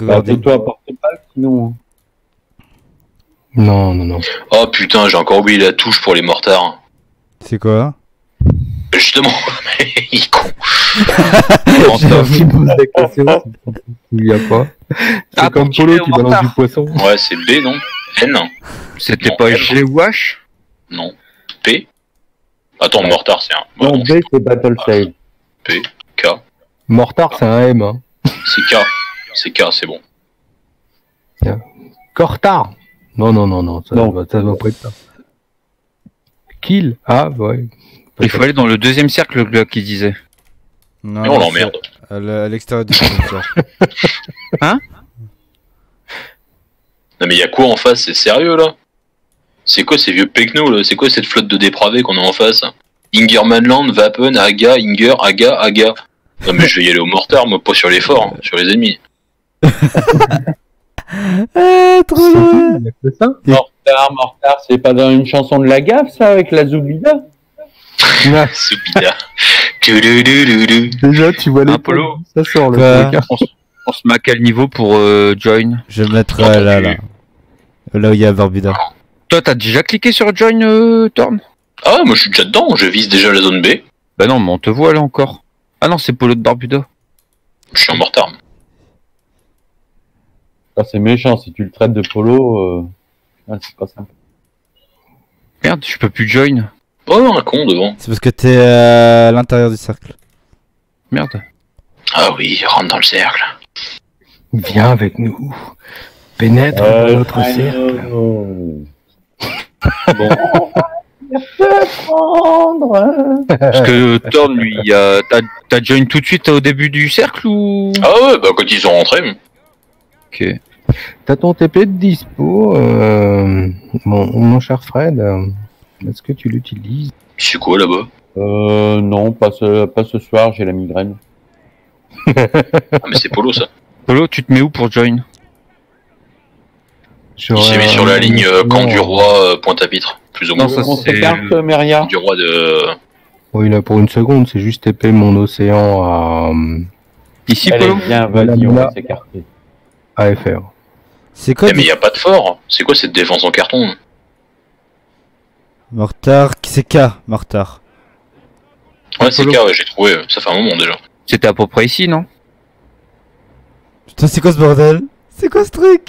Bah, fais-toi apporter pas, sinon. Non, non, non. Oh putain, j'ai encore oublié la touche pour les mortards. C'est quoi? Justement, il est con. Il y a pas. Ah, C'est comme pour Polo tirer qui au balance mortar. du poisson. Ouais, c'est B, non? N? C'était Non, pas L. G ou H? Non. P? Attends, mortar, c'est un. Non, non, B, c'est Battle Save. P, K. Mortar, c'est un M. Hein. C'est K. C'est K, c'est bon. Cortar. Non, non, non, non. Ça Non. va pas être ça. Kill. Ah, ouais. Il faut aller dans le deuxième cercle, le gars qui disait. Non, Mais on l'emmerde. À l'extérieur du territoire. Non mais y'a quoi en face? C'est sérieux là? C'est quoi ces vieux pecnos là? C'est quoi cette flotte de dépravés qu'on a en face? Ingermanland, Vapen, Aga, Inger, Aga, Aga. Non mais je vais y aller au mortar, moi pas sur les forts, hein, sur les ennemis. Trop loin. Il y a que ça. Mortar, c'est pas dans une chanson de la gaffe, ça, avec la Zoubida? Subida. Tududududu. Déjà, tu vois les Polo. Ça sort le Quoi truc. Hein. On se met à quel niveau pour join? Je vais me mettre là, là. Là où il y a Barbuda. Toi, t'as déjà cliqué sur join, Thorn? Ah ouais, moi je suis déjà dedans, je vise déjà la zone B. Bah non, mais on te voit là encore. Ah non, c'est Polo de Barbuda. Je suis en mortar. Ah, c'est méchant, si tu le traites de Polo, c'est pas simple. Merde, je peux plus join. Oh, un con devant. C'est parce que t'es à l'intérieur du cercle. Merde. Ah oui, rentre dans le cercle. Viens avec nous. Pénètre dans notre cercle. Bon. Parce que Thorn, lui, t'as join tout de suite au début du cercle ou? Ah ouais, bah quand ils sont rentrés. Ok. T'as ton TP de dispo, mon cher Fred. Est-ce que tu l'utilises? C'est quoi là-bas? Non, pas ce soir, j'ai la migraine. Ah mais c'est Polo ça. Polo, tu te mets où pour join? Il s'est mis sur la ligne camp du roi, Pointe-à-Pitre, plus ou moins. Non, ça On se c'est... carte, Meria? Du roi de... Oui, là, pour une seconde, c'est juste TP mon océan à Ici, Allez, Polo? viens, vas-y, on va s'écarter. AFR. C'est quoi Eh, mais y a pas de fort. C'est quoi cette défense en carton? Mortar, c'est K, Mortar. Ouais, c'est K, ouais, j'ai trouvé. Ça fait un moment déjà. C'était à peu près ici, non? Putain, c'est quoi ce bordel? C'est quoi ce truc?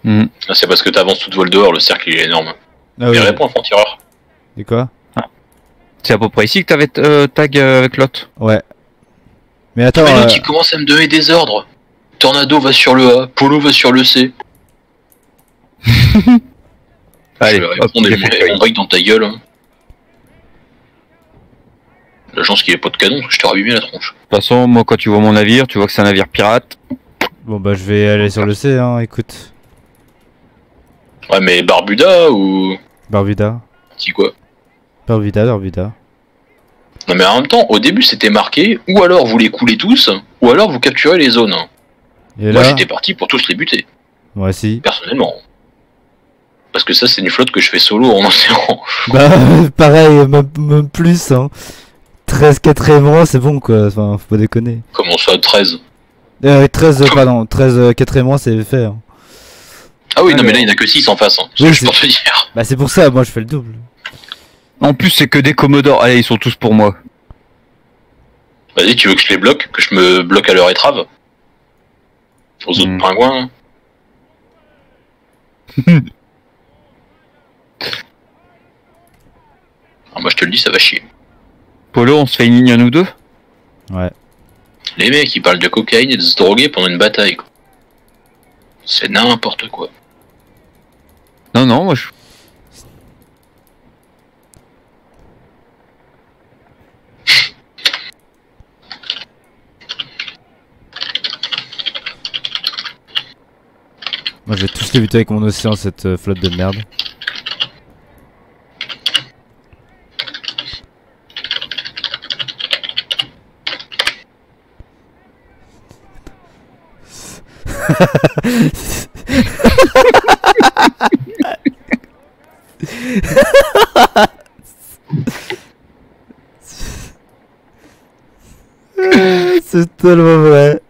Hmm. Ah, c'est parce que t'avances toute voile dehors, le cercle il est énorme. Ah Et réponds, franc-tireur. C'est quoi? C'est à peu près ici que t'avais tag avec l'autre. Ouais. Mais attends, Mais l'autre il commence à me donner des ordres. Tornado va sur le A, Polo va sur le C. Allez, Je vais hop, répondre il et a fait mon faillite. break dans ta gueule. La chance qu'il n'y ait pas de canon, parce que je t'aurais abîmé la tronche. De toute façon, moi, quand tu vois mon navire, tu vois que c'est un navire pirate. bon bah je vais aller sur le C, hein, écoute. Ouais, mais Barbuda ou. Barbuda. Dis quoi? Barbuda, Barbuda. Non, mais en même temps, au début c'était marqué, ou alors vous les coulez tous, ou alors vous capturez les zones. Et Moi là, j'étais parti pour tous les buter, moi aussi. personnellement. Parce que ça c'est une flotte que je fais solo en océan. Bah pareil, même plus, hein. 13 4ème rang, c'est bon quoi, enfin faut pas déconner. Comment ça, 13? 13, pardon, 13 4ème rang c'est fait. Hein. Ah oui, non Alors. mais là il n'y en a que 6 en face, hein. Oui, Je peux te dire. Bah c'est pour ça, moi je fais le double. En plus, c'est que des Commodores. Allez, ils sont tous pour moi. Vas-y, tu veux que je les bloque? Que je me bloque à leur étrave? Aux autres pingouins? Ah, moi je te le dis, ça va chier. Polo, on se fait une ligne à nous deux? Ouais. Les mecs ils parlent de cocaïne et de se droguer pendant une bataille, quoi. C'est n'importe quoi. Non, non, moi je... Moi je vais tous les buter avec mon océan, cette flotte de merde. C'est tellement vrai.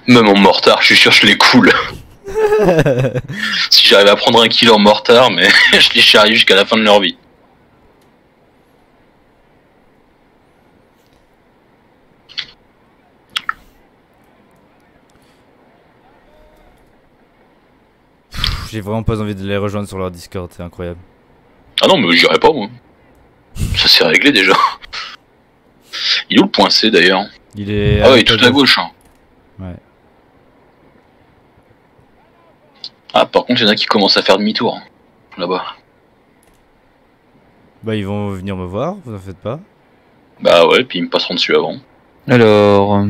Même en mortar, je suis sûr que je les coule. Si j'arrive à prendre un kill en mortar, mais je les charrie jusqu'à la fin de leur vie. J'ai vraiment pas envie de les rejoindre sur leur Discord, c'est incroyable. Ah non, mais j'irai pas moi. Ça s'est réglé déjà. Il est où le point C d'ailleurs? Il est. Ah ouais, tout à gauche. Hein. Ouais. Ah, par contre, il y en a qui commencent à faire demi-tour. Hein, là-bas. Bah, ils vont venir me voir, vous en faites pas. Bah ouais, puis ils me passeront dessus avant. Alors,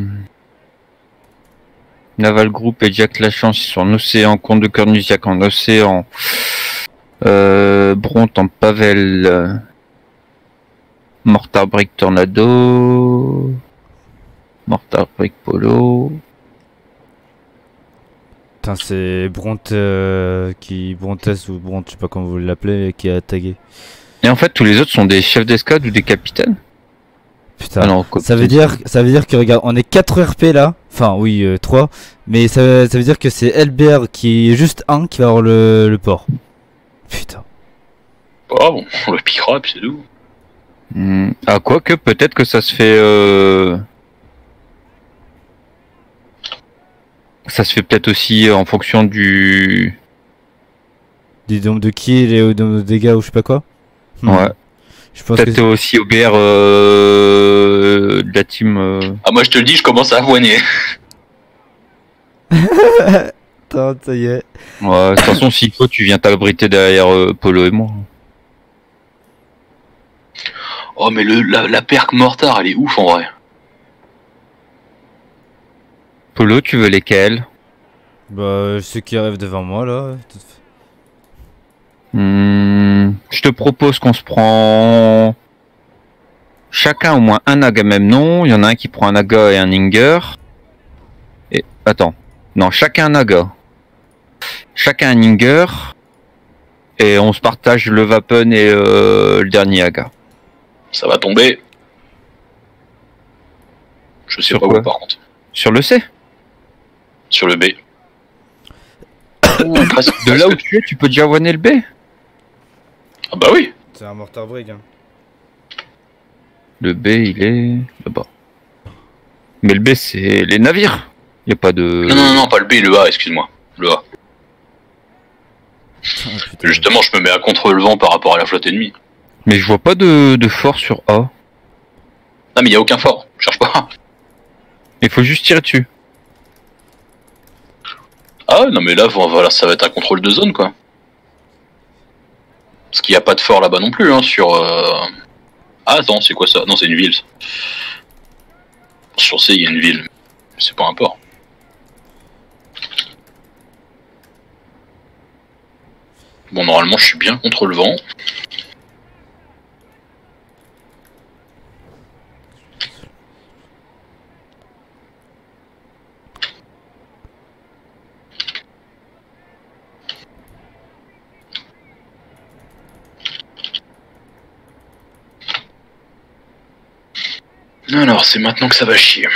Naval Group et Jack Lachance ils sont en océan, Comte de Cornusiac en océan, Bront en Pavel, Mortar Brick Tornado, Mortar Brick Polo. Putain, c'est Bront qui. Brontès ou Bront, je sais pas comment vous l'appelez, qui a tagué. Et en fait, tous les autres sont des chefs d'escadre ou des capitaines. Putain, Ah non, ça veut dire que regarde, on est 4 RP là, enfin oui 3, mais ça veut dire que c'est LBR qui est juste un qui va avoir le port. Putain. Ah bon, on le piquera puis c'est tout. Ah, quoique, peut-être que ça se fait. Ça se fait peut-être aussi en fonction du. Du nombre de kills et du nombre de dégâts ou je sais pas quoi. Ouais. Je pense que Peut-être aussi au BR de la team. Ah moi je te le dis, je commence à avoiner. Attends, ça y est. Ouais, de toute façon, s'il faut, tu viens t'abriter derrière Polo et moi. Oh mais la perque mortar, elle est ouf en vrai. Polo, tu veux lesquels? Bah ceux qui arrivent devant moi là. Je te propose qu'on se prend chacun au moins un Naga même nom. Il y en a un qui prend un Naga et un Inger. Et attends, non, chacun un Naga, chacun un Inger, et on se partage le Vapen et le dernier Naga. Ça va tomber. Je sais Sur pas quoi? où par contre. Sur le C. Sur le B. De là où tu es, tu peux déjà avoiner le B. Ah bah oui. C'est un mortar brig hein. Le B, il est là-bas. Mais le B, c'est les navires. Il y a pas de. Non, pas le B, le A, excuse-moi. Le A. Oh, putain. Justement, je me mets à contre le vent par rapport à la flotte ennemie. Mais je vois pas de fort sur A. Non mais il y a aucun fort, cherche pas. Il faut juste tirer dessus. Ah ouais, non mais là, voilà, ça va être un contrôle de zone quoi. Parce qu'il n'y a pas de fort là-bas non plus, hein, sur... Ah attends, c'est quoi ça? Non, c'est une ville. Ça. Sur C, il y a une ville. Mais c'est pas un port. Bon, normalement, je suis bien contre le vent. Alors, c'est maintenant que ça va chier.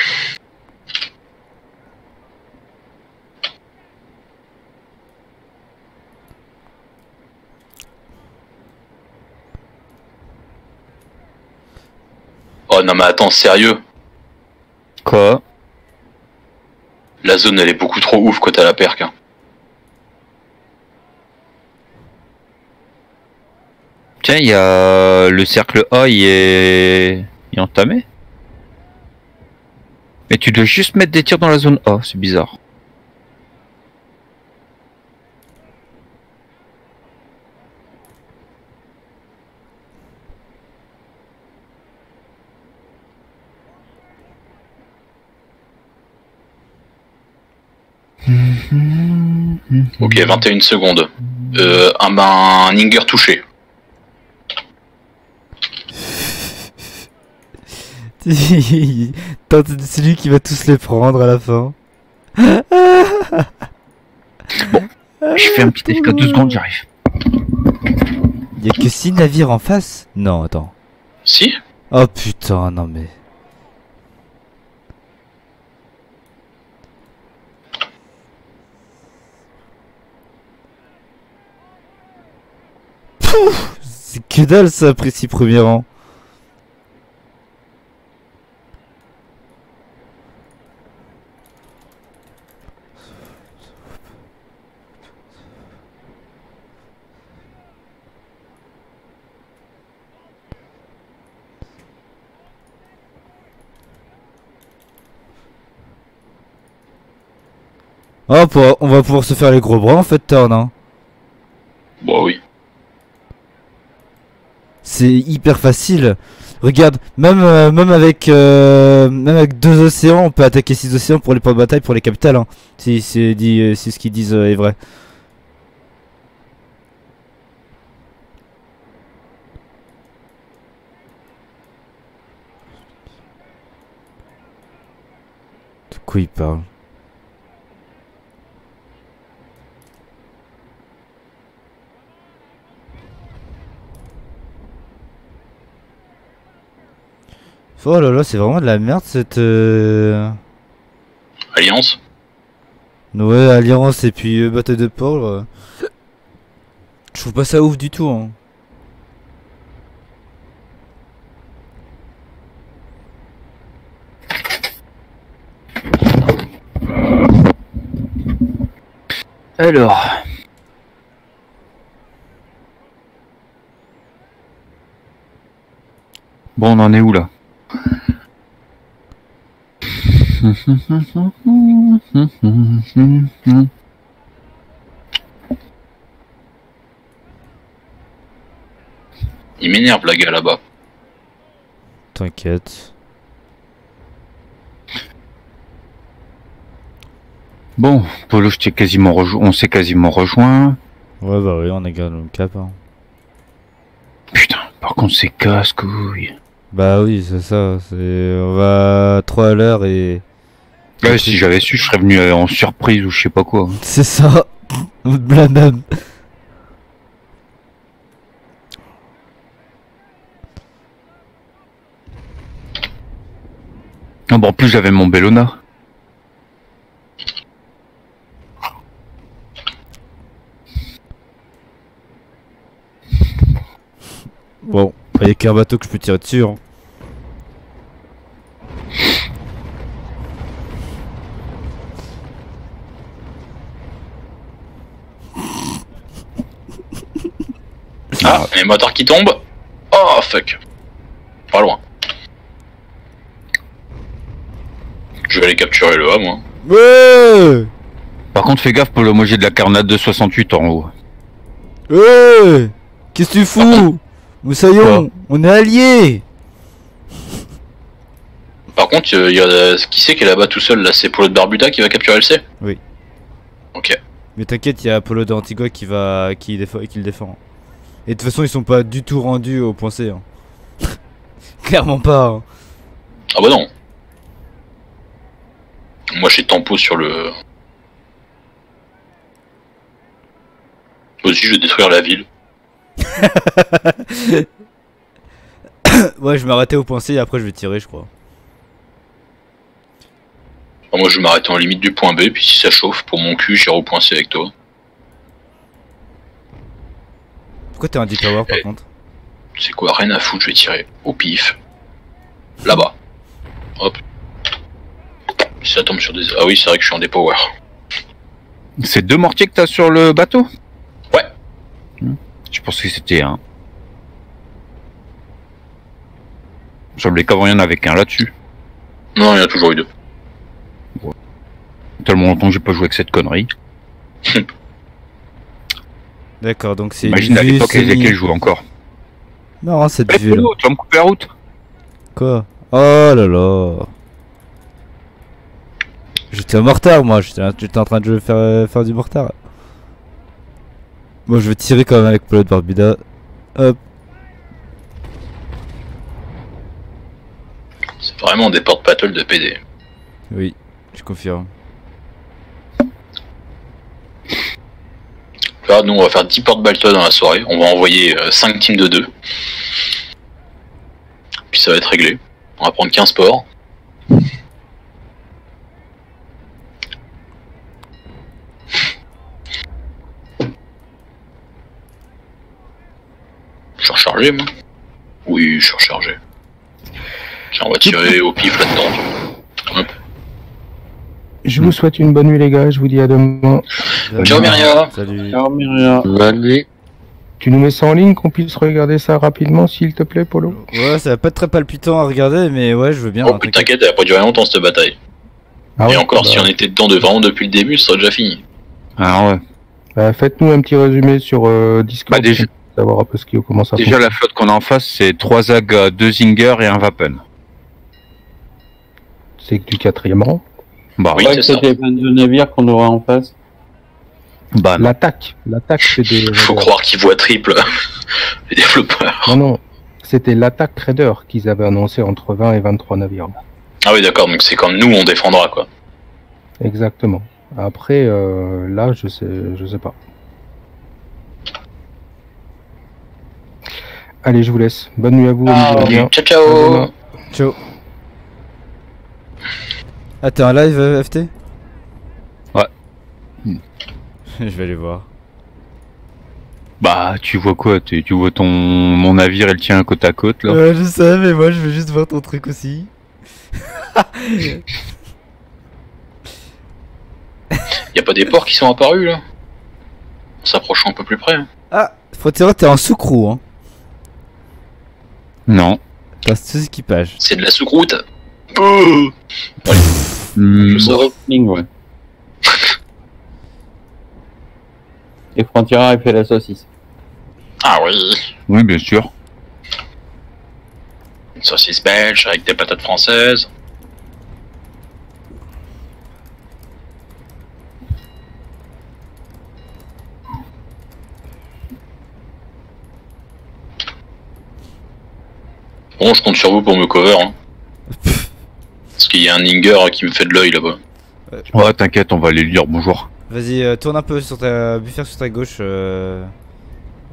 Oh non mais attends, sérieux? Quoi? La zone elle est beaucoup trop ouf quand t'as la perque. Hein. Tiens, il y a le cercle A, il est entamé. Mais tu dois juste mettre des tirs dans la zone A, c'est bizarre. Ok, 21 secondes. Un Inger touché. Tant c'est lui qui va tous les prendre à la fin. Je fais un petit FK 2 secondes, j'arrive. Y'a que 6 navires en face? Non, attends. Si? Oh putain, non mais. C'est que dalle ça, précis premier rang. Oh, on va pouvoir se faire les gros bras en fait, turn. Hein. Bah oui. C'est hyper facile. Regarde, même avec 2 océans, on peut attaquer 6 océans pour les points de bataille pour les capitales. Hein. Si ce qu'ils disent est vrai. De quoi il parle? Oh là là, c'est vraiment de la merde cette Alliance. ouais, alliance et puis bataille de port. Je trouve pas ça ouf du tout. Hein. Alors. Bon, on en est où là? Il m'énerve la gars là-bas. T'inquiète. Bon, Polo, on s'est quasiment rejoint. Ouais bah oui, on a gardé le cap. Hein. Putain, par contre c'est casse-couille. Bah oui, c'est ça. On va 3 à l'heure et... Ouais, si j'avais su, je serais venu en surprise ou je sais pas quoi. C'est ça. La même. Ah bon, en plus j'avais mon Bellona. Bon, il y a qu'un bateau que je peux tirer dessus. Hein. Ah, les moteurs qui tombent. Oh fuck. Pas loin. Je vais aller capturer le A moi. Ouais. Par contre fais gaffe Polo, moi j'ai de la carnade de 68 en haut. Ouais. Qu'est-ce que tu fous? Moussaillon, on est alliés. Par contre, il y a qui c'est qui est là-bas tout seul là? C'est Polo de Barbuda qui va capturer le C? Oui. Ok. Mais t'inquiète, il y a Apollo d'Antigua qui le défend. Et de toute façon, ils sont pas du tout rendus au point C. Hein. Clairement pas. Hein. Ah bah non. Moi j'ai tempo sur le... Aussi je vais détruire la ville. Ouais, je vais m'arrêter au point C et après je vais tirer, je crois. Alors moi je vais m'arrêter en limite du point B, puis si ça chauffe, pour mon cul, j'irai au point C avec toi. Pourquoi t'es un deep power par contre? C'est quoi, rien à foutre, je vais tirer au pif. Là-bas. Hop. Si ça tombe sur des... Ah oui, c'est vrai que je suis en dépower. C'est 2 mortiers que t'as sur le bateau? Ouais. Je pensais que c'était un. Il semblait qu'avant il y en avait qu'un là-dessus. Non, il y en a toujours eu 2. Tellement longtemps que j'ai pas joué avec cette connerie. D'accord, donc c'est Imagine à l'époque avec lesquels je jouais encore. Non, cette Eh vue là. Polo, tu vas me couper la route? Quoi? Oh là là. J'étais en mortar moi, j'étais en train de faire du mortar. Moi je vais tirer quand même avec Polo de Barbuda. Hop. C'est vraiment des porte-paddle de PD. Oui, je confirme. Là, nous on va faire 10 porte-balles dans la soirée. On va envoyer 5 teams de 2. Puis ça va être réglé. On va prendre 15 ports. rechargé, moi. Oui, je suis rechargé. Tiens, on va tirer au pif là-dedans. Je vous souhaite une bonne nuit, les gars. Je vous dis à demain. Ciao, Myria. Salut. Ciao, Myria. Bonne nuit. Tu nous mets ça en ligne, qu'on puisse regarder ça rapidement, s'il te plaît, Polo? Ouais, ça va pas être très palpitant à regarder, mais ouais, je veux bien. Oh, hein, t'inquiète, elle a pas duré longtemps cette bataille. Ah Et ouais, encore, bah, si on était dedans de vraiment depuis le début, ce serait déjà fini. Ah ouais. Faites-nous un petit résumé sur Discord, Bah, déjà- pour savoir un peu comment ça Déjà, fonctionne. la flotte qu'on a en face, c'est 3 Aga, 2 Zinger et un Vapen. C'est que du 4e rang. Bah, Oui, Ouais, c'est ça. c'était 22 navires qu'on aura en face. bah non. L'attaque, c'est des... Faut croire qu'ils voient triple, les développeurs. Non, non, c'était l'attaque Raider qu'ils avaient annoncé entre 20 et 23 navires. Ah oui, d'accord, donc c'est comme nous, on défendra, quoi. Exactement. Après, là, je sais pas. Allez, je vous laisse. Bonne nuit à vous. amusez-vous bien. Ciao, À ciao. demain. Ciao. Ah, t'es en live, FT? Ouais. Je vais aller voir. Bah, tu vois quoi? Tu vois mon navire et le tien côte à côte, là? Ouais, je sais, mais moi je veux juste voir ton truc aussi. Y'a pas des ports qui sont apparus, là? En s'approchant un peu plus près. Ah, Frontier, t'es en sous-crew, hein. Non. T'as tout équipage. C'est de la sous-croûte. Hmm, Je sors. Ligne, ouais. Et Frontiera, elle fait la saucisse. Ah oui. oui, bien sûr. Une saucisse belge avec des patates françaises. Bon, je compte sur vous pour me cover. Hein. Parce qu'il y a un Inger qui me fait de l'œil là-bas. Ouais, t'inquiète, on va aller lui dire bonjour. Vas-y, tourne un peu sur ta buffer sur ta gauche.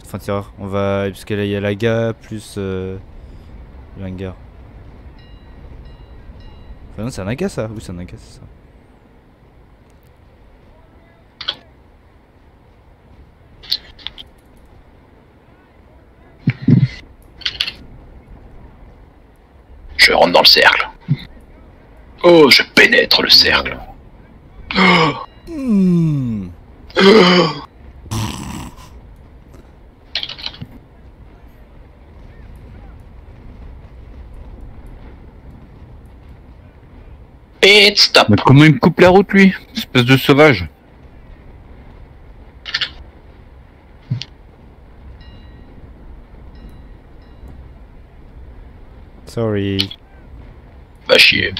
Frontier, on va. Parce qu'il y a la GA plus le hangar. Enfin, non, c'est un aga ça. Oui, c'est un aga, c'est ça. Je rentre dans le cercle. Oh, je pénètre le cercle. Oh, Hmm. Pit stop. Mais comment il me coupe la route, lui? Espèce de sauvage. Sorry. Bah chier.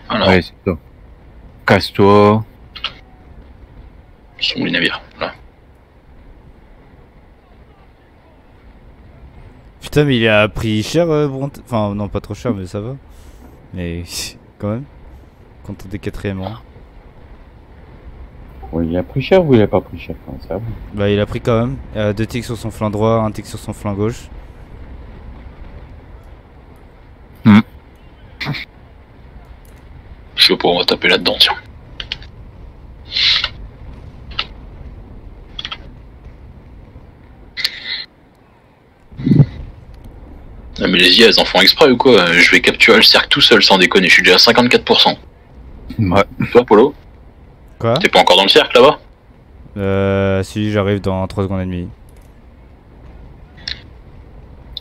Alors, Ouais, c'est ça. Casse-toi. ils sont où les navires là. Putain, mais il a pris cher, enfin, non, pas trop cher, mais ça va. Mais quand même. Contre des 4e rangs. Oui, il a pris cher ou il a pas pris cher quand ça va. Bah, il a pris quand même. 2 ticks sur son flanc droit, 1 tick sur son flanc gauche. Je sais pas, on va taper là-dedans, tiens. Ah mais les IA, elles en font exprès ou quoi? Je vais capturer le cercle tout seul sans déconner, je suis déjà à 54%. Ouais. Toi, Polo? Quoi? T'es pas encore dans le cercle là-bas? Si, j'arrive dans 3 secondes et demie.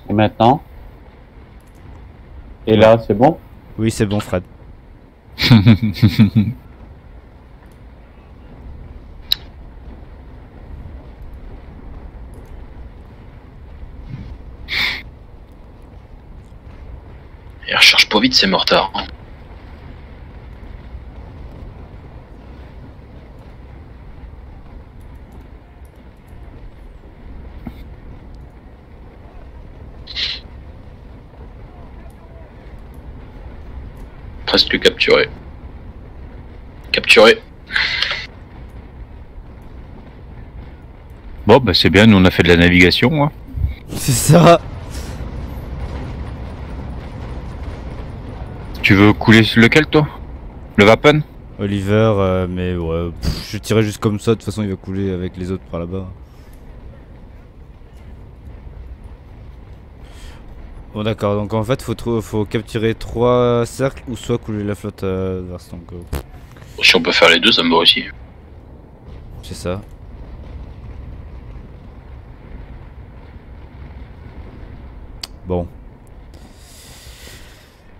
Et maintenant? Et là, c'est bon? Oui, c'est bon, Fred. Et recharge pas vite ces mortards. Hein. Presque capturé. Capturé. Bon, bah c'est bien, nous on a fait de la navigation, hein. C'est ça. Tu veux couler lequel, toi? Le Vapen? Oliver, mais ouais, je tirais juste comme ça, de toute façon il va couler avec les autres par là-bas. Bon d'accord, donc en fait faut capturer 3 cercles ou soit couler la flotte adverse, donc Si on peut faire les deux, ça me va aussi. c'est ça. Bon.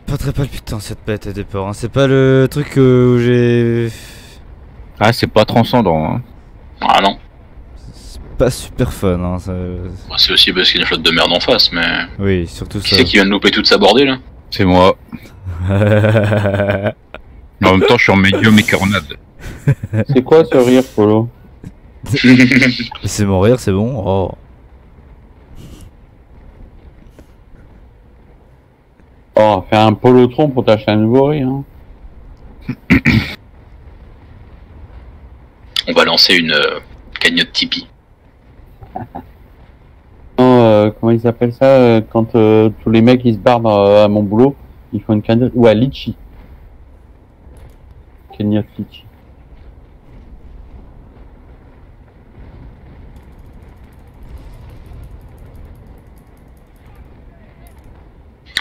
Pas très palpitant cette bête à départ, hein. C'est pas le truc où j'ai... Ah, c'est pas transcendant. Hein. Ah non. C'est pas super fun, hein. Bah, c'est aussi parce qu'il y a une flotte de merde en face, mais. Oui, surtout Qui ça. c'est qui vient de louper toute sa bordée là? C'est moi. En même temps, je suis en médium et carnade. C'est quoi ce rire, Polo? C'est mon rire, c'est bon. Oh. Oh, faire un polotron pour t'acheter un nouveau rire. Hein. On va lancer une cagnotte Tipeee. Non, comment il s'appelle ça quand tous les mecs ils se barrent à mon boulot, ils font une cagnotte. Ou à Litchi. Cagnotte Litchi.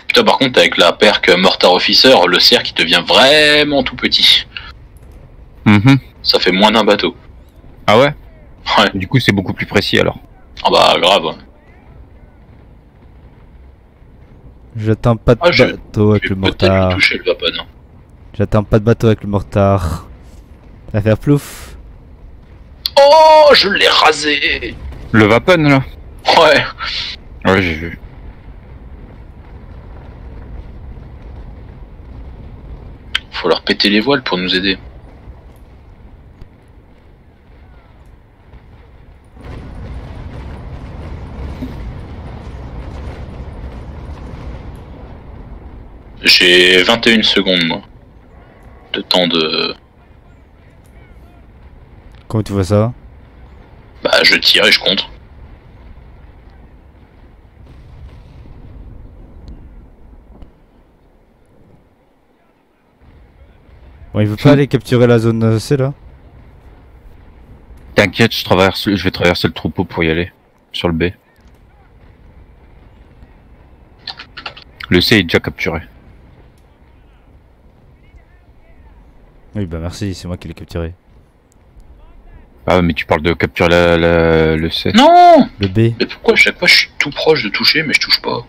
Putain, par contre, avec la perk Mortar Officer, le cercle il devient vraiment tout petit. Mhm. Ça fait moins d'un bateau. Ah ouais? Ouais. Du coup, c'est beaucoup plus précis alors. Ah bah, grave. Ouais. J'atteins pas de Ah, je bateau avec Je vais le peut-être lui mortar. toucher le Vapon. J'atteins pas de bateau avec le mortar. Ça va faire plouf. Oh, je l'ai rasé. Le Vapon là? Ouais. Ouais, j'ai vu. Faut leur péter les voiles pour nous aider. J'ai 21 secondes, moi. De temps de... Comment tu vois ça? Bah, je tire et je compte. Bon, il veut pas aller capturer la zone C là? T'inquiète, je vais traverser le troupeau pour y aller. Sur le B. Le C est déjà capturé. Oui, bah merci, c'est moi qui l'ai capturé. Ah, mais tu parles de capturer le C. Non! Le B. Mais pourquoi à chaque fois je suis tout proche de toucher mais je touche pas?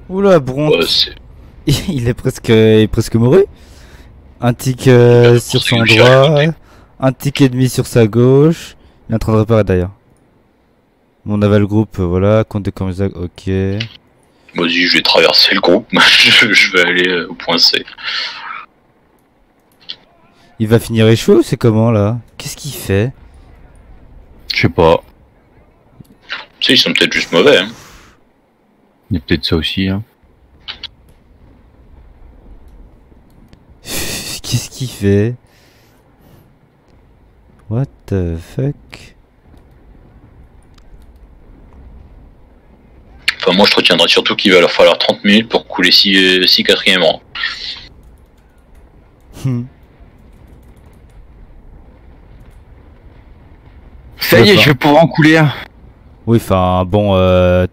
Oula, Bronx. Ouais, c'est... Il est presque mouru. Un tic sur son il droit, un tic et demi sur sa gauche. Il est en train de réparer d'ailleurs. Mon aval groupe, voilà, compte de Cormisac, ok. Vas-y, je vais traverser le groupe, je vais aller au point C. Il va finir échoué ou c'est comment là? Qu'est-ce qu'il fait? Je sais pas. Tu sais, ils sont peut-être juste mauvais, hein. Il y a peut-être ça aussi, hein. Qu'est-ce qu'il fait? What the fuck? Enfin, moi je te retiendrai surtout qu'il va leur falloir 30 minutes pour couler 6 quatrièmes rangs. Ça y est, D'accord. je vais pouvoir en couler un. Oui, enfin bon,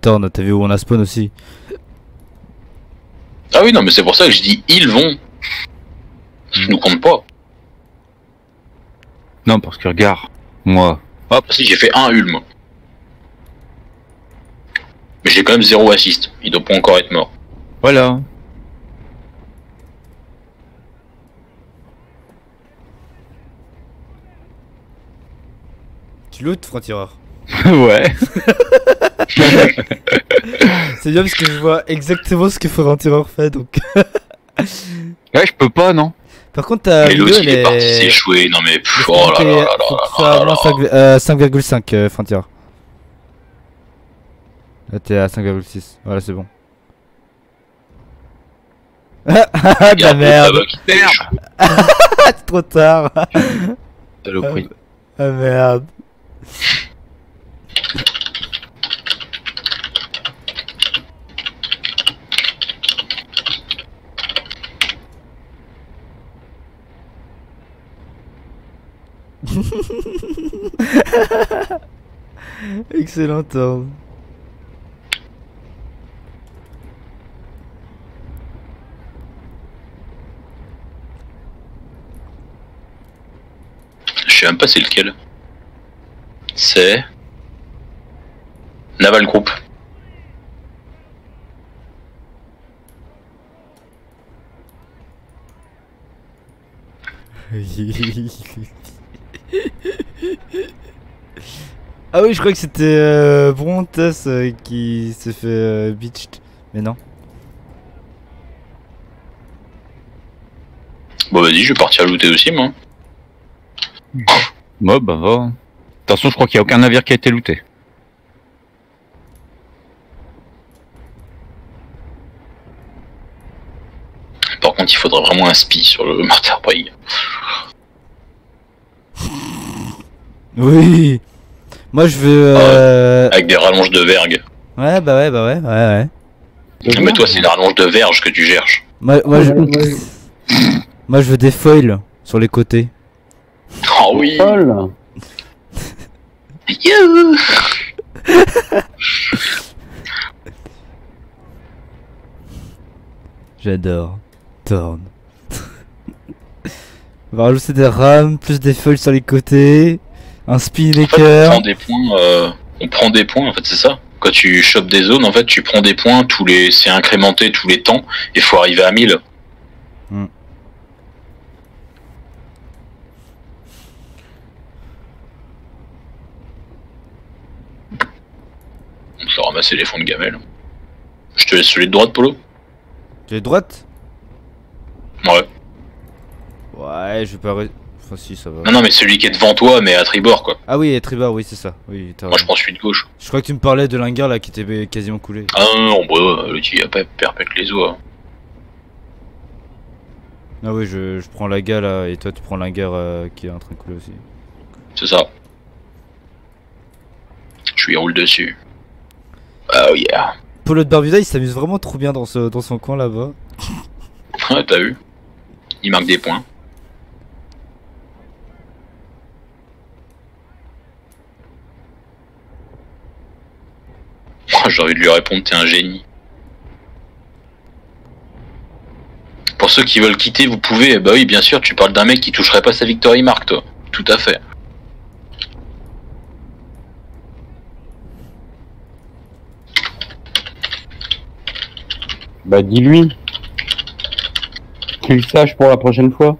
Thorn, t'as vu où on a spawn aussi? Ah oui, non, mais c'est pour ça que je dis ils vont. Je nous compte pas. Non, parce que regarde, moi. Ah, si, j'ai fait un Ulm. Mais j'ai quand même 0 assist. Il doit pas encore être mort. Voilà. Tu lootes, franc-tireur. Ouais. C'est bien parce que je vois exactement ce que franc-tireur fait donc. Ouais, je peux pas, non. Par contre, t'as. Mais l'autre, il est parti les... s'échouer. Non, mais. les Pff, oh là là là faut là que tu sois là à là moins là. 5,5 franc-tireur. Là, t'es à 5,6. Voilà, c'est bon. Ah, de la merde! C'est trop tard! Saloperie. Ah merde! Excellent turn. Je sais même pas c'est lequel. C'est. Naval Group. Ah oui, je crois que c'était Brontas qui s'est fait bitched. Mais non. Bon, vas-y, je vais partir looter aussi, moi. Bah, va. De toute façon, je crois qu'il y a aucun navire qui a été looté. Par contre, il faudrait vraiment un spi sur le Martyr Brig. Oui. Moi je veux. Avec des rallonges de vergue. Ouais, bah ouais. Mais toi, c'est les rallonges de verge que tu cherches. Moi je veux des foils sur les côtés. Oh oui. Paul. Youhou. J'adore. Torn. On va rajouter des rames, plus des foils sur les côtés. Un spin En fait, maker. on prend des points, en fait, c'est ça. Quand tu chopes des zones, en fait, tu prends des points, c'est incrémenté tous les temps, et faut arriver à 1000. On peut ramasser les fonds de gamelle. Je te laisse celui de droite, Polo. Tu es droite? Ouais. Ouais, je vais pas. Enfin, si, ça va. Non, mais celui qui est devant toi, mais à tribord, quoi. Ah oui, tribord, oui, c'est ça. Oui, t'as Moi, je raison. prends celui de gauche. Je crois que tu me parlais de l'hangar là qui était quasiment coulé. Ah non, bah, le il a pas perpète les os. Hein. Ah oui, je prends la gare là et toi tu prends l'hangar qui est en train de couler aussi. C'est ça. Je lui roule dessus. Oh yeah. Polo de Barbuda il s'amuse vraiment trop bien dans son coin là-bas. Ouais, t'as vu. Il marque des points. J'ai envie de lui répondre, t'es un génie. Pour ceux qui veulent quitter, vous pouvez. Bah oui, bien sûr, tu parles d'un mec qui toucherait pas sa Victory Mark, toi. Tout à fait. Bah dis-lui. Qu'il sache pour la prochaine fois.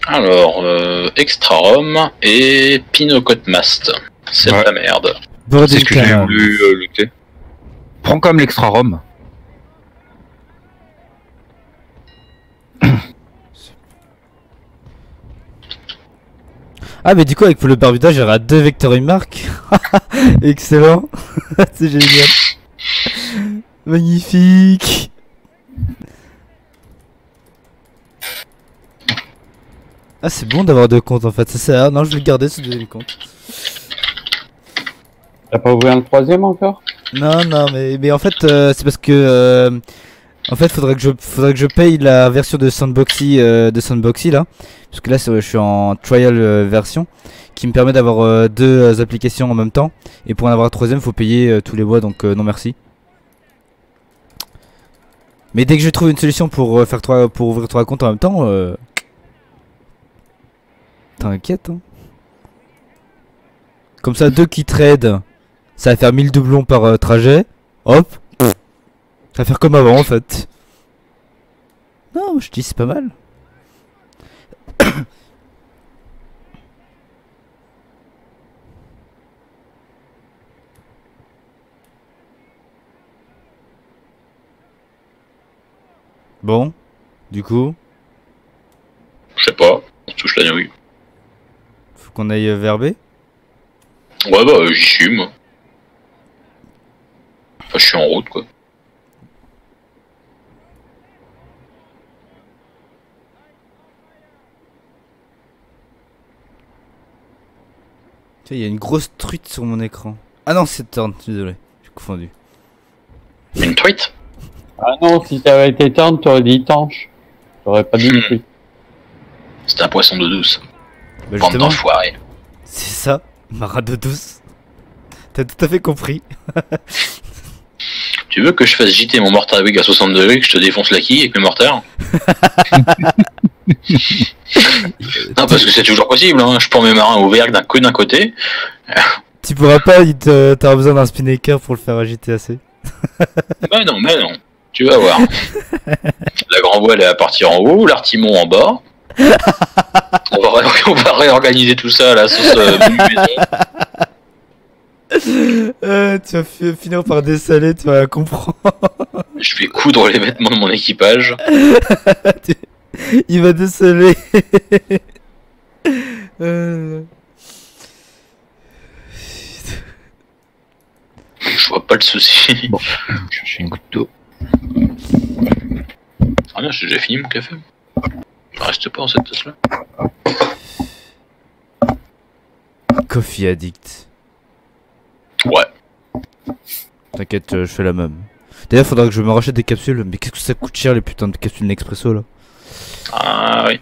Alors, Extra Rome et Pinocot Mast. C'est Ouais. de la merde. C'est ce que j'ai Canal. voulu looter. Prends comme l'extra rhum. Ah mais du coup avec Polo de Barbuda j'irai à 2 Victory Mark. Excellent. C'est génial. Magnifique. Ah c'est bon d'avoir 2 comptes en fait, ça sert. Non je vais le garder ce deuxième compte. T'as pas ouvert un troisième encore? Non mais en fait c'est parce que En fait, faudrait que je paye la version de Sandboxy là, parce que là je suis en trial version, qui me permet d'avoir deux applications en même temps, et pour en avoir un troisième, faut payer tous les mois, donc non merci. Mais dès que je trouve une solution pour ouvrir 3 comptes en même temps, t'inquiète. Hein. Comme ça, 2 qui trade, ça va faire 1000 doublons par trajet. Hop. Ça va faire comme avant en fait. Non, je dis c'est pas mal. Bon, du coup, Je sais pas, on se touche la nouille. faut qu'on aille vers B. Ouais, bah, j'y suis, moi. Enfin, je suis en route, quoi. Tiens, il y a une grosse truite sur mon écran. Ah non, c'est Turn, désolé, j'ai confondu. Une truite? Ah non, si ça avait été turn, t'aurais dit tanche. T'aurais pas dit le truc. C'était un poisson d'eau douce. Bah Bande justement, d'enfoirés. c'est ça, marin d'eau douce. T'as tout à fait compris. Tu veux que je fasse JT mon mortar Wig à 60 degrés, que je te défonce la quille avec le mortar? Non, parce que c'est toujours possible, hein. Je prends mes marins au verre d'un côté. Tu pourras pas, t'auras besoin d'un spinnaker pour le faire agiter assez. Mais non. Tu vas voir. La grand voile elle va partir en haut, l'artimon en bas. On va réorganiser tout ça à la sauce menu maison. Tu vas finir par dessaler, tu vas comprendre. Je vais coudre les vêtements de mon équipage. Il va dessaler. Je vois pas le souci. Bon, je vais chercher une goutte d'eau. Ah non, j'ai déjà fini mon café. Ça reste pas dans cette tasse là. Coffee addict. Ouais. T'inquiète, je fais la même. D'ailleurs, faudra que je me rachète des capsules. Mais qu'est-ce que ça coûte cher les putains de capsules Nespresso là. Ah oui.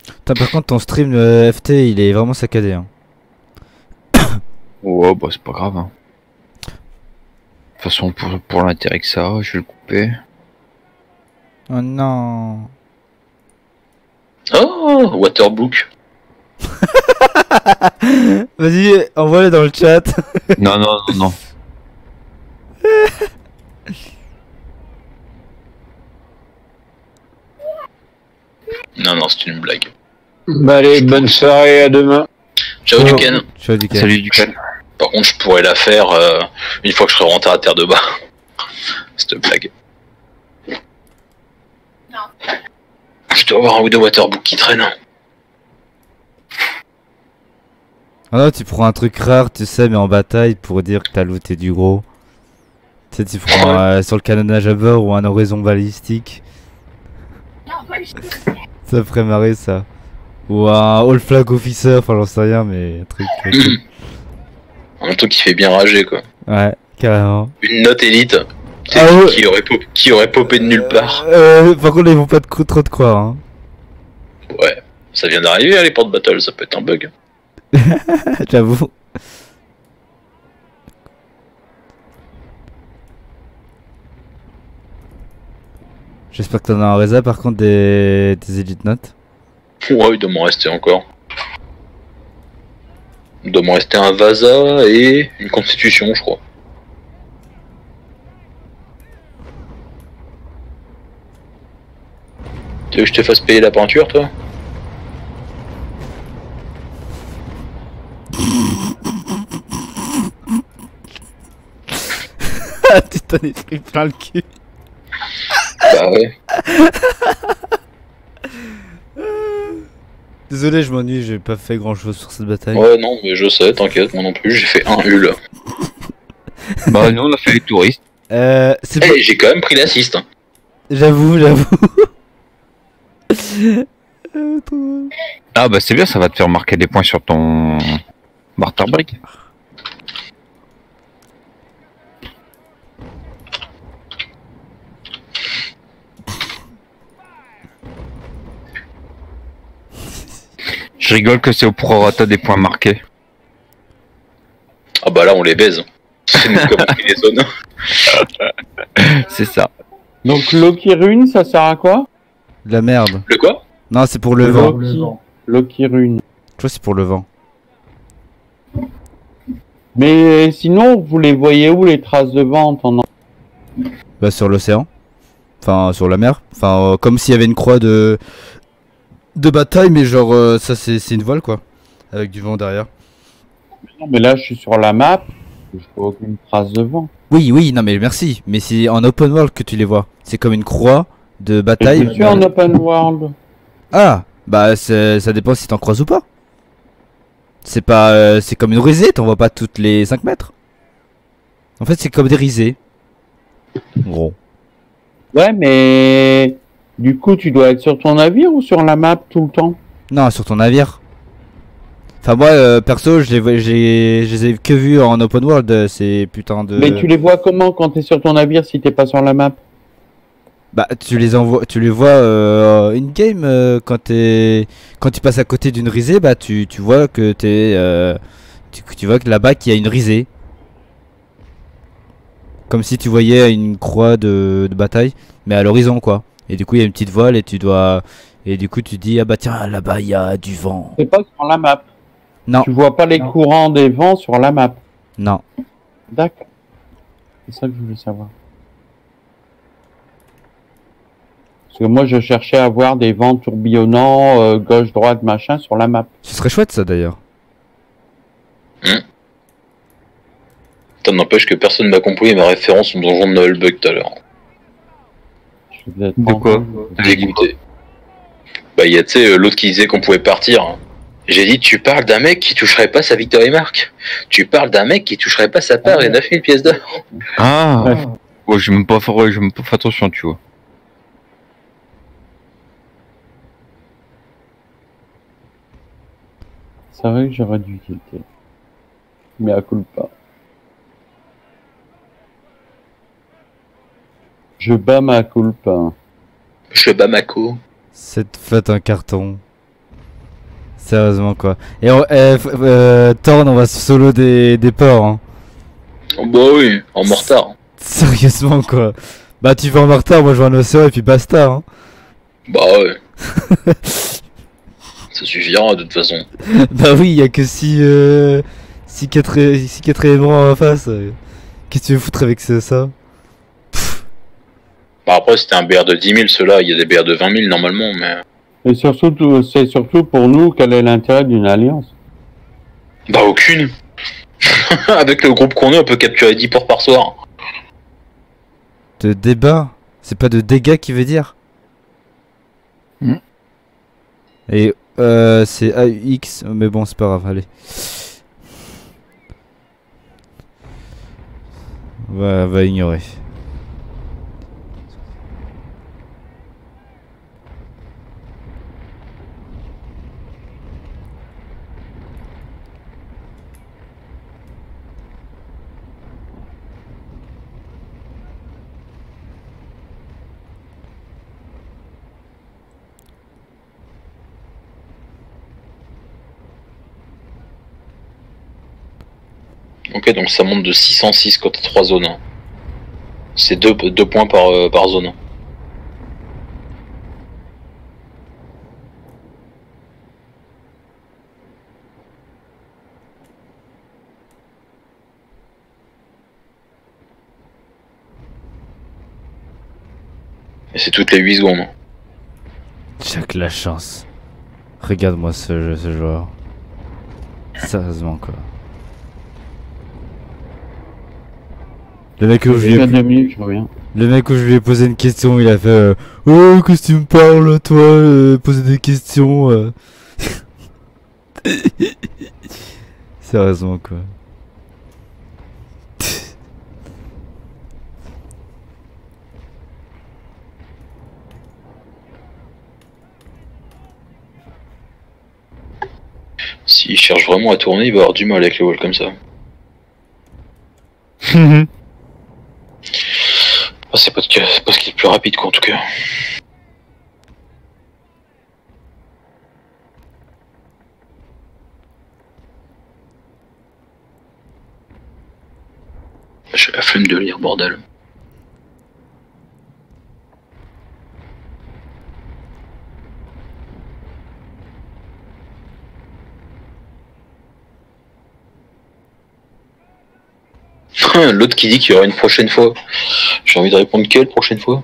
Putain, par contre, ton stream FT il est vraiment saccadé. Hein. Ouais, bah c'est pas grave. Hein. De toute façon, pour l'intérêt que ça, je vais le couper. Oh non. Oh, Waterbook. Vas-y, envoie-le dans le chat. Non. Non, c'est une blague. Bah allez, bonne soirée, à demain. Ciao Duken. Ciao, Duken. Salut Duken. Par contre, je pourrais la faire une fois que je serai rentré à terre de bas. Cette blague. Non. Je dois avoir un ou deux Waterbook qui traînent. Ah non, tu prends un truc rare, tu sais, mais en bataille pour dire que t'as looté du gros. Tu sais, tu prends sur le canonnage à bord ou un horizon balistique. Ça ferait marrer ça. Ou un All Flag Officer, enfin j'en sais rien, mais un truc. Un truc qui fait bien rager quoi. Ouais, carrément. Une note élite. Ah ouais. Qui aurait popé de nulle part. Par contre, là, ils vont pas trop te croire. Hein. Ouais, ça vient d'arriver à les portes battle, ça peut être un bug. J'avoue. J'espère que t'en as un résa par contre des Elite Notes. Ouais, il doit m'en rester encore. Il doit m'en rester un Vasa et une Constitution, je crois. Tu veux que je te fasse payer la peinture, toi? Tu t'en es pris plein le cul. Bah ouais. Désolé, je m'ennuie, j'ai pas fait grand chose sur cette bataille. Ouais, non, mais je sais, t'inquiète, moi non plus, j'ai fait un hul. Bah nous on a fait les touristes. C'est Eh, j'ai quand même pris l'assist. Hein. J'avoue. Ah bah c'est bien, ça va te faire marquer des points sur ton barter break. Je rigole que c'est au prorata des points marqués. Ah bah là, on les baise. C'est nous comme on fait les zones. C'est ça. Donc Loki Rune, ça sert à quoi? De la merde. Le quoi? Non, c'est pour le vent. Loki Rune. Je crois que c'est pour le vent. Mais sinon, vous les voyez où les traces de vent en temps Bah sur l'océan. Enfin sur la mer. Enfin comme s'il y avait une croix de bataille, mais genre ça c'est une voile quoi. Avec du vent derrière. Non, mais là, je suis sur la map. Je vois aucune trace de vent. Oui, non mais merci. Mais c'est en open world que tu les vois. C'est comme une croix de Et bataille. je suis en open world. Ah bah ça dépend si t'en croises ou pas. C'est pas c'est comme une risée, t'en vois pas toutes les 5 mètres. En fait c'est comme des risées. Gros. Ouais, mais du coup, tu dois être sur ton navire ou sur la map tout le temps? Non, sur ton navire. Enfin moi perso je les ai que vus en open world ces putains de. Mais tu les vois comment quand t'es sur ton navire si t'es pas sur la map? Bah tu les vois in game quand tu passes à côté d'une risée, bah tu vois que tu vois que là-bas qu'il y a une risée. Comme si tu voyais une croix de bataille mais à l'horizon quoi. Et du coup il y a une petite voile et du coup tu dis ah bah tiens là-bas il y a du vent. C'est pas sur la map. Non. Tu vois pas les courants des vents sur la map. Non. D'accord. C'est ça que je voulais savoir. Parce que moi je cherchais à voir des vents tourbillonnants, gauche, droite, machin sur la map. Ce serait chouette ça d'ailleurs. Ça n'empêche que personne m'a compris ma référence au donjon de Noël Bug tout à l'heure. Je vais être De quoi? J'ai écouté. Bah, il y a, tu sais, l'autre qui disait qu'on pouvait partir. J'ai dit, tu parles d'un mec qui toucherait pas sa Victory Mark. Tu parles d'un mec qui toucherait pas sa part et 9000 pièces d'or. Ah ouais, j'ai même pas fait attention, tu vois. C'est vrai que j'aurais dû quitter. Mais à culpa. Je bats ma culpa. Je bats Mako. Cette fête un carton. Sérieusement quoi. Et Thorn on va solo des ports hein. Oh, bah oui, en mortard. Sérieusement quoi. Bah tu vas en mortard, moi je vais en océan et puis basta hein. Bah ouais. Ça suffira de toute façon. Bah oui, y a que 6 quatrième rang en face. Qu'est-ce que tu veux foutre avec ça? Bah après c'était un BR de 10 000 ceux-là, il y a des BR de 20 000 normalement mais... Et surtout, c'est surtout pour nous quel est l'intérêt d'une alliance. Bah aucune. Avec le groupe qu'on est on peut capturer 10 ports par soir. De débat? C'est pas de dégâts qui veut dire? Et c'est AUX, mais bon c'est pas grave, allez. Va ignorer. Ok donc ça monte de 606 quand t'as 3 zones. Hein. C'est 2 points par zone. Et c'est toutes les 8 secondes. J'ai que la chance. Regarde-moi ce joueur. Sérieusement quoi. Le mec où je lui ai... 2 minutes, je reviens. Le mec où je lui ai posé une question, il a fait oh, qu'est-ce que tu me parles, toi, poser des questions. Sérieusement, quoi. S'il cherche vraiment à tourner, il va avoir du mal avec les walls comme ça. Ah, c'est pas ce qu'il y a de plus rapide quoi en tout cas. J'ai la flemme de lire, bordel. L'autre qui dit qu'il y aura une prochaine fois. J'ai envie de répondre quelle prochaine fois?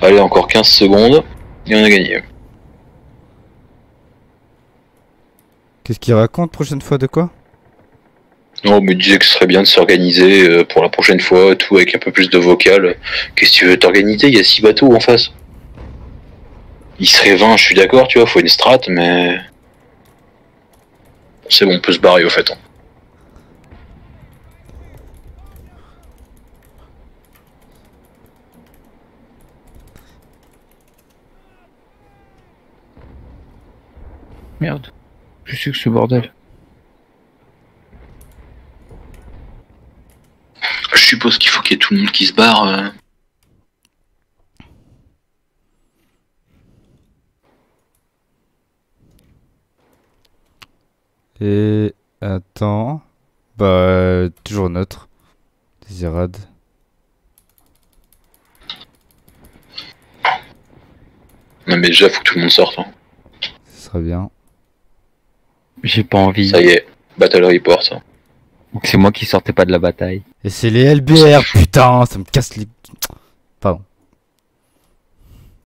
Allez, encore 15 secondes et on a gagné. Qu'est-ce qu'il raconte prochaine fois de quoi? Non, mais il disait que ce serait bien de s'organiser pour la prochaine fois, tout avec un peu plus de vocal. Qu'est-ce que tu veux t'organiser? Il y a 6 bateaux en face. Il serait 20, je suis d'accord, tu vois, faut une strat, mais... C'est bon, on peut se barrer au fait. Hein. Merde. Je sais que ce bordel. Je suppose qu'il faut qu'il y ait tout le monde qui se barre. Et attends. Toujours neutre. Désirade. Non mais déjà faut que tout le monde sorte. Hein. Ce serait bien. J'ai pas envie. Ça y est, Battle Report. Ça. C'est moi qui sortais pas de la bataille. Et c'est les LBR, putain, ça me casse les...